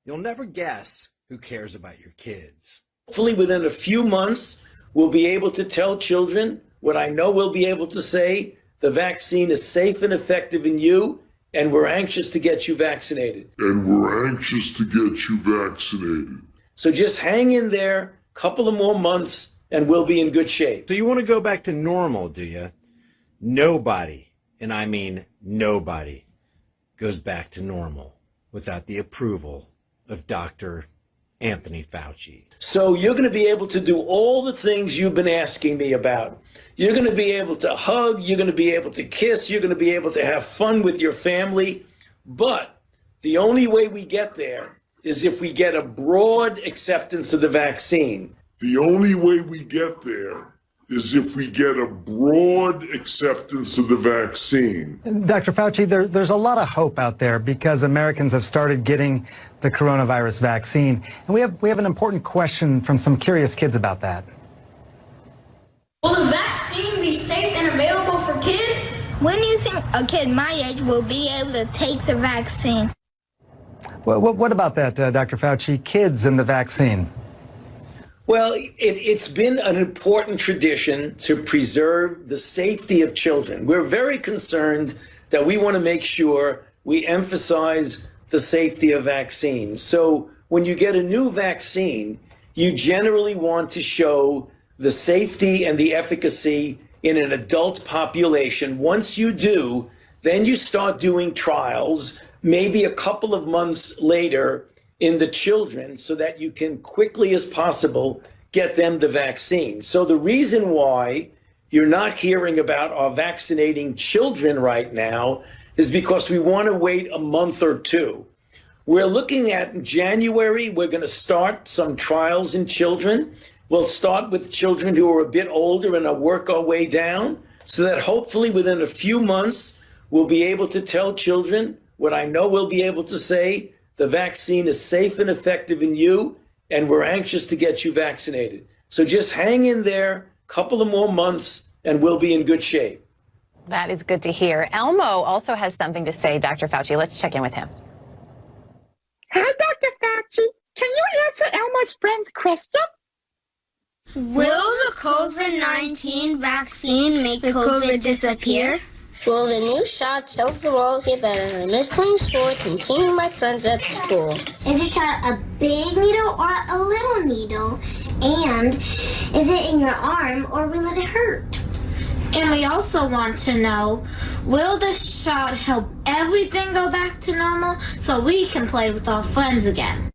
You'll never guess who cares about your kids. Hopefully within a few months, we'll be able to tell children what I know we'll be able to say: the vaccine is safe and effective in you, and we're anxious to get you vaccinated. So just hang in there, couple of more months, and we'll be in good shape. So you want to go back to normal, do you? Nobody, and I mean nobody, goes back to normal without the approval of Dr. Anthony Fauci. So you're going to be able to do all the things you've been asking me about. You're going to be able to hug, you're going to be able to kiss, you're going to be able to have fun with your family. But the only way we get there is if we get a broad acceptance of the vaccine. Dr. Fauci, there's a lot of hope out there because Americans have started getting the coronavirus vaccine. And we have an important question from some curious kids about that. Will the vaccine be safe and available for kids? When do you think a kid my age will be able to take the vaccine? Well, what about that, Dr. Fauci? Kids and the vaccine. Well, it's been an important tradition to preserve the safety of children. We're very concerned that we want to make sure we emphasize the safety of vaccines. So when you get a new vaccine, you generally want to show the safety and the efficacy in an adult population. Once you do, then you start doing trials, maybe a couple of months later, in the children, so that you can quickly as possible get them the vaccine. So the reason why you're not hearing about our vaccinating children right now is because we want to wait a month or two. We're looking at in January, we're going to start some trials in children. We'll start with children who are a bit older and work our way down, so that hopefully within a few months, we'll be able to tell children what I know we'll be able to say: the vaccine is safe and effective in you, and we're anxious to get you vaccinated. So just hang in there, couple of more months, and we'll be in good shape. That is good to hear. Elmo also has something to say, Dr. Fauci. Let's check in with him. Hi, Dr. Fauci. Can you answer Elmo's friend's question? Will the COVID-19 vaccine make COVID disappear? Will the new shots help the world get better? I miss playing sports and seeing my friends at school. Is a shot a big needle or a little needle? And is it in your arm or will it hurt? And we also want to know, will the shot help everything go back to normal so we can play with our friends again?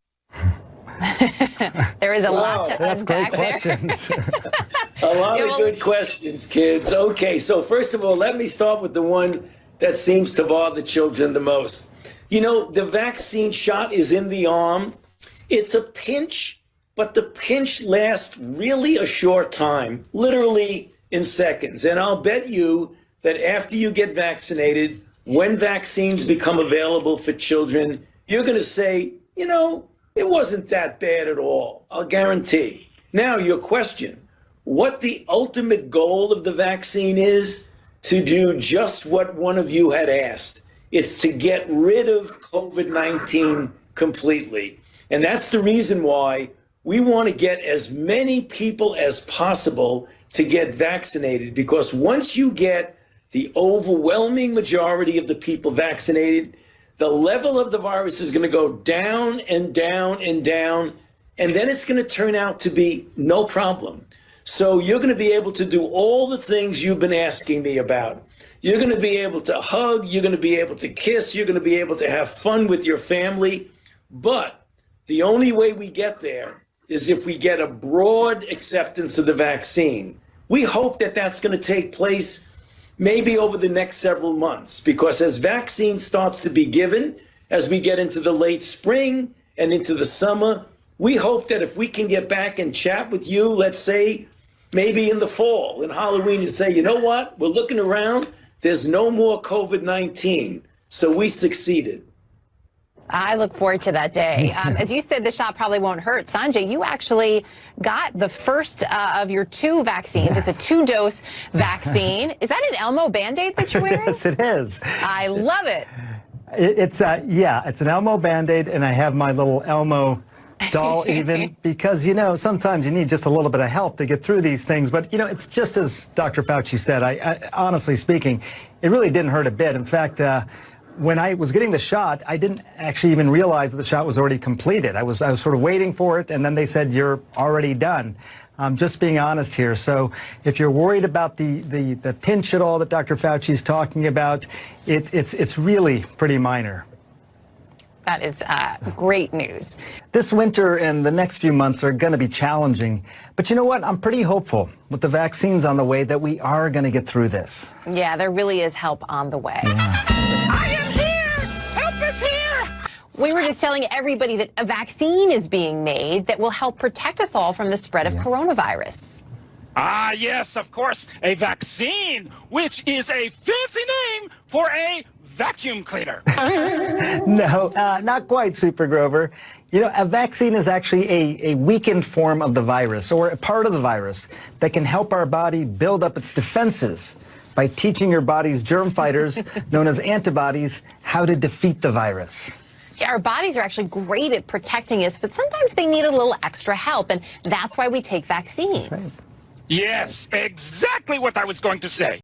There is a lot to unpack there. Questions. A lot of good questions, kids. Okay, so first of all, let me start with the one that seems to bother children the most. You know, the vaccine shot is in the arm. It's a pinch, but the pinch lasts really a short time, literally in seconds. And I'll bet you that after you get vaccinated, when vaccines become available for children, you're going to say, you know, it wasn't that bad at all. I'll guarantee. Now, your question. What the ultimate goal of the vaccine is: to do just what one of you had asked. It's to get rid of COVID-19 completely. And that's the reason why we want to get as many people as possible to get vaccinated, because once you get the overwhelming majority of the people vaccinated, the level of the virus is going to go down and down and down, and then it's going to turn out to be no problem. So you're going to be able to do all the things you've been asking me about. You're going to be able to hug, you're going to be able to kiss, you're going to be able to have fun with your family. But the only way we get there is if we get a broad acceptance of the vaccine. We hope that that's going to take place maybe over the next several months, because as vaccine starts to be given, as we get into the late spring and into the summer, we hope that if we can get back and chat with you, let's say, maybe in the fall, in Halloween, and say, you know what, we're looking around, there's no more COVID-19, so we succeeded. I look forward to that day. As you said, the shot probably won't hurt. Sanjay, you actually got the first of your 2 vaccines. Yes. It's a 2-dose vaccine. Is that an Elmo Band-Aid that you're wearing? Yes, it is. I love it. It's an Elmo Band-Aid, and I have my little Elmo doll even, because, sometimes you need just a little bit of help to get through these things. But, it's just as Dr. Fauci said. I honestly speaking, it really didn't hurt a bit. In fact, when I was getting the shot, I didn't actually even realize that the shot was already completed. I was sort of waiting for it, and then they said, you're already done. Just being honest here. So if you're worried about the pinch at all that Dr. Fauci is talking about, it's really pretty minor. That is great news. This winter and the next few months are going to be challenging. But you know what? I'm pretty hopeful with the vaccines on the way that we are going to get through this. Yeah, there really is help on the way. Yeah. I am here! Help is here! We were just telling everybody that a vaccine is being made that will help protect us all from the spread of coronavirus. Ah, yes, of course, a vaccine, which is a fancy name for a vacuum cleaner. No, not quite, Super Grover. A vaccine is actually a weakened form of the virus, or a part of the virus, that can help our body build up its defenses by teaching your body's germ fighters, known as antibodies, how to defeat the virus. Yeah, our bodies are actually great at protecting us, but sometimes they need a little extra help, and that's why we take vaccines. Yes, exactly what I was going to say.